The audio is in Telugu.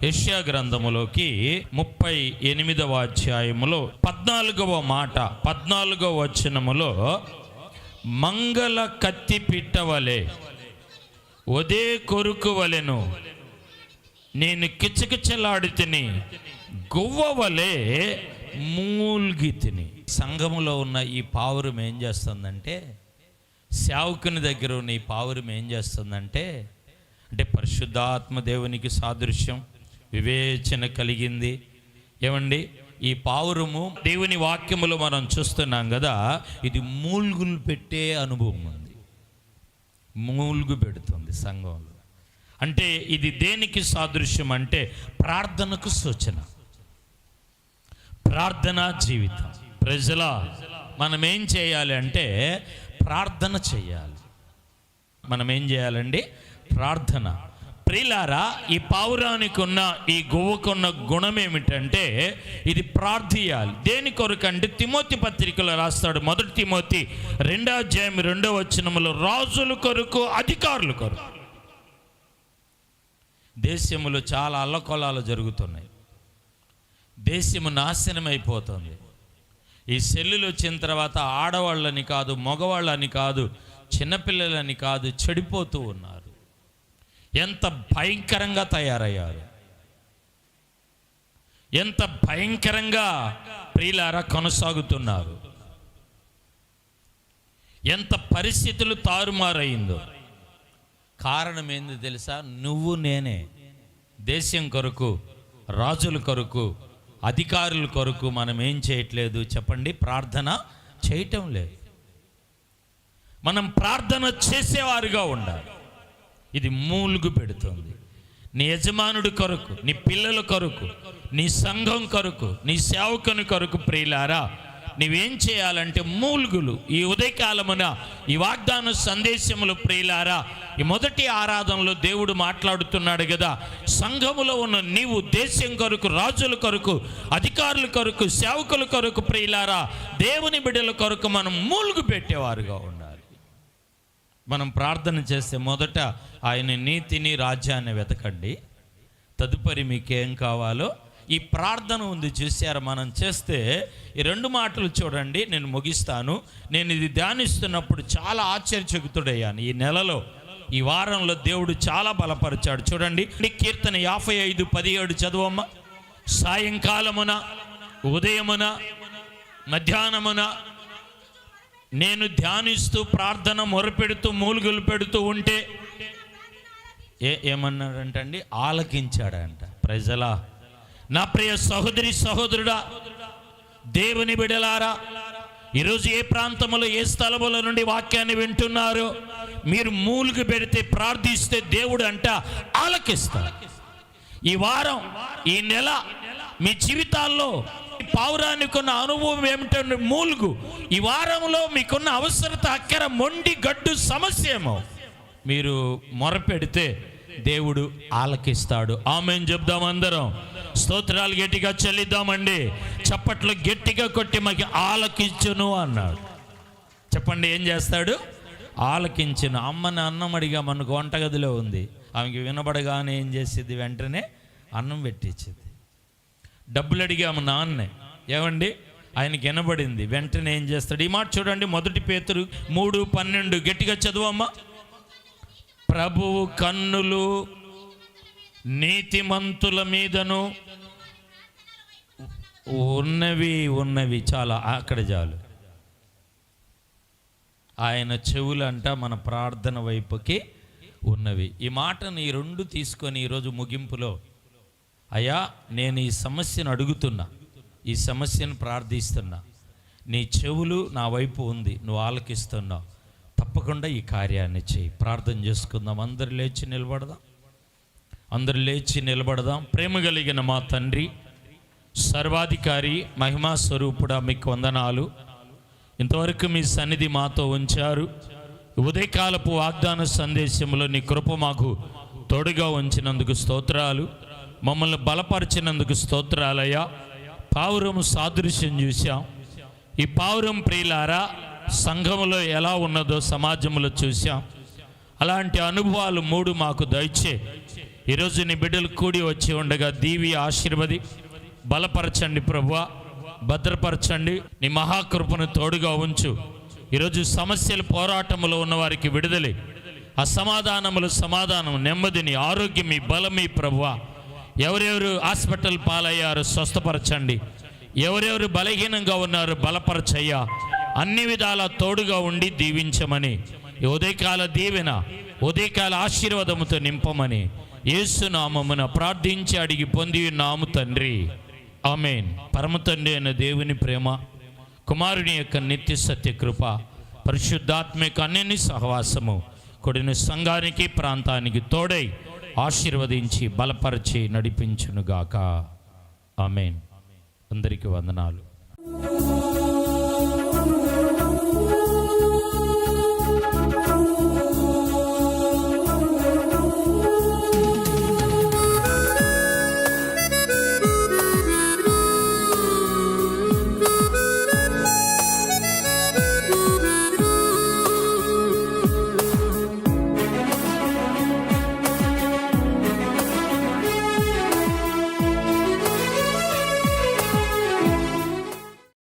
యెషయా గ్రంథములోకి 38వ అధ్యాయములో 14వ వచనములో, మంగళ కత్తి పిట్టవలే ఒదే కొరుకు వలెను నేను కిచకిచలాడి తిని, గువ్వవలే మూల్గి తిని. సంఘములో ఉన్న ఈ పావురం ఏం చేస్తుందంటే, సేవకుని దగ్గర ఉన్న ఈ పావురం ఏం చేస్తుందంటే, అంటే పరిశుద్ధాత్మ దేవునికి సాదృశ్యం, వివేచన కలిగింది. ఏమండి, ఈ పావురము దేవుని వాక్యములో మనం చూస్తున్నాం కదా, ఇది మూల్గులు పెట్టే అనుభవం ఉంది. మూల్గు పెడుతుంది సంఘంలో. అంటే ఇది దేనికి సాదృశ్యం అంటే, ప్రార్థనకు సూచన, ప్రార్థనా జీవితం. ప్రజల మనం ఏం చేయాలి అంటే ప్రార్థన చేయాలి. మనం ఏం చేయాలండి? ప్రార్థన. ప్రియులారా, ఈ పావురానికి ఉన్న, ఈ గువ్వకున్న గుణం ఏమిటంటే, ఇది ప్రార్థియాలి. దేని కొరకంటే తిమోతి పత్రికలో రాస్తాడు, 1 తిమోతి 2వ అధ్యాయం 2వ వచనములో, రాజుల కొరకు, అధికారుల కొరకు. దేశములో చాలా అల్లకొలాలు జరుగుతున్నాయి. దేశము నాశనం అయిపోతుంది. ఈ సెల్లులు వచ్చిన తర్వాత ఆడవాళ్ళని కాదు, మగవాళ్ళని కాదు, చిన్నపిల్లలని కాదు, చెడిపోతూ ఉన్నారు. ఎంత భయంకరంగా తయారయ్యారు, ఎంత భయంకరంగా ప్రియులారా కొనసాగుతున్నారు, ఎంత పరిస్థితులు తారుమారైందో. కారణం ఏంది తెలుసా? నువ్వు నేనే. దేశం కొరకు, రాజుల కొరకు, అధికారుల కొరకు మనం ఏం చేయట్లేదు చెప్పండి? ప్రార్థన చేయటం లేదు. మనం ప్రార్థన చేసేవారుగా ఉండాలి. ఇది మూలుగు పెడుతుంది. నీ యజమానుడి కొరకు, నీ పిల్లల కొరకు, నీ సంఘం కొరకు, నీ సేవకుని కొరకు ప్రియులారా, నీవేం చేయాలంటే మూలుగులు. ఈ ఉదయకాలమున ఈ వాగ్దాన సందేశములు ప్రియులారా, ఈ మొదటి ఆరాధనలో దేవుడు మాట్లాడుతున్నాడు కదా, సంఘములో ఉన్న నీవు దేశం కొరకు, రాజుల కొరకు, అధికారుల కొరకు, సేవకుల కొరకు ప్రియులారా, దేవుని బిడ్డల కొరకు మనం మూలుగు పెట్టేవారుగా ఉండాలి. మనం ప్రార్థన చేస్తే మొదట ఆయన నీతిని, రాజ్యాన్ని వెతకండి, తదుపరి మీకేం కావాలో. ఈ ప్రార్థన ఉంది చూసారా, మనం చేస్తే ఈ 2 మాటలు చూడండి, నేను ముగిస్తాను. నేను ఇది ధ్యానిస్తున్నప్పుడు చాలా ఆశ్చర్యచకితుడయ్యాను. ఈ నెలలో, ఈ వారంలో దేవుడు చాలా బలపరిచాడు. చూడండి, కీర్తన 55:17 చదువమ్మ. సాయంకాలమున, ఉదయమున, మధ్యాహ్నమున నేను ధ్యానిస్తూ ప్రార్థన మొరపెడుతూ మూలుగులు పెడుతూ ఉంటే ఏమన్నాడంటండి? ఆలకించాడంట. ప్రజలా, నా ప్రియ సహోదరి సహోదరుడా, దేవుని బిడలారా, ఈరోజు ఏ ప్రాంతంలో, ఏ స్థలముల నుండి వాక్యాన్ని వింటున్నారో, మీరు మూలుగు పెడితే, ప్రార్థిస్తే దేవుడు అంట ఆలకిస్తాడు. ఈ వారం, ఈ నెల మీ జీవితాల్లో పావురానికి ఉన్న అనుభవం ఏమిటంటే మూలుగు. ఈ వారంలో మీకున్న అవసరత, అక్కర, మొండి గడ్డు సమస్య ఏమో మీరు మొరపెడితే దేవుడు ఆలకిస్తాడు. ఆమేన్ చెప్దాం అందరం. స్తోత్రాలు గట్టిగా చెల్లిద్దామండి. చప్పట్లు గట్టిగా కొట్టి మాకు ఆలకించును అన్నాడు. చెప్పండి, ఏం చేస్తాడు? ఆలకించును. అమ్మని అన్నం అడిగా, మనకు వంటగదిలో ఉంది, ఆమెకి వినబడగానే ఏం చేసేది? వెంటనే అన్నం పెట్టించేది. డబ్బులు అడిగాము నాన్నే, ఏమండి? ఆయనకి వినబడింది, వెంటనే ఏం చేస్తాడు? ఈ మాట చూడండి, 1 పేతురు 3:12 గట్టిగా చదువమ్మా. ప్రభువు కన్నులు నీతిమంతుల మీదను ఉన్నవి చాలా, అక్కడ చాలు. ఆయన చెవులంట మన ప్రార్థన వైపుకి ఉన్నవి. ఈ మాటను ఈ 2 తీసుకొని ఈరోజు ముగింపులో, అయ్యా నేను ఈ సమస్యను అడుగుతున్నా, ఈ సమస్యను ప్రార్థిస్తున్నా, నీ చెవులు నా వైపు ఉంది, నువ్వు ఆలకిస్తున్నావు, తప్పకుండా ఈ కార్యాన్ని చేయి. ప్రార్థన చేసుకుందాం. అందరు లేచి నిలబడదాం. ప్రేమ కలిగిన మా తండ్రి, సర్వాధికారి, మహిమా స్వరూపుడా, మీకు వందనాలు. ఇంతవరకు మీ సన్నిధి మాతో ఉంచారు. ఉదయకాలపు వాగ్దాన సందేశంలో నీ కృప మాకు తోడుగా ఉంచినందుకు స్తోత్రాలు. మమ్మల్ని బలపరిచినందుకు స్తోత్రాలయ్యా. పావురం సాదృశ్యం చూసాం. ఈ పావురం ప్రియులారా సంఘములో ఎలా ఉన్నదో సమాజంలో చూసాం. అలాంటి అనుభవాలు 3 మాకు దయచే. ఈరోజు నీ బిడ్డలు కూడి వచ్చి ఉండగా దీవి ఆశీర్వది, బలపరచండి ప్రభువా, భద్రపరచండి, నీ మహాకృపను తోడుగా ఉంచు. ఈరోజు సమస్యలు పోరాటములో ఉన్న వారికి విడుదలే, అసమాధానములు సమాధానం, నెమ్మదిని, ఆరోగ్యం, మీ బలమీ ప్రభువా. ఎవరెవరు హాస్పిటల్ పాలయ్యారు స్వస్థపరచండి, ఎవరెవరు బలహీనంగా ఉన్నారు బలపరచయ్యా. అన్ని విధాల తోడుగా ఉండి దీవించమని, ఈ ఉదయకాల దీవెన, ఉదయకాల ఆశీర్వాదముతో నింపమని యేసు నామమున ప్రార్థించి అడిగి పొంది ఉన్నాము తండ్రి, ఆమేన్. పరమ తండ్రి అయిన దేవుని ప్రేమ, కుమారుని యొక్క నిత్య సత్య కృప, పరిశుద్ధాత్మిక అన్నిని సహవాసము కొడిన సంఘానికి ప్రాంతానికి తోడై ఆశీర్వదించి బలపరిచి నడిపించునుగాక. ఆమేన్. అందరికీ వందనాలు.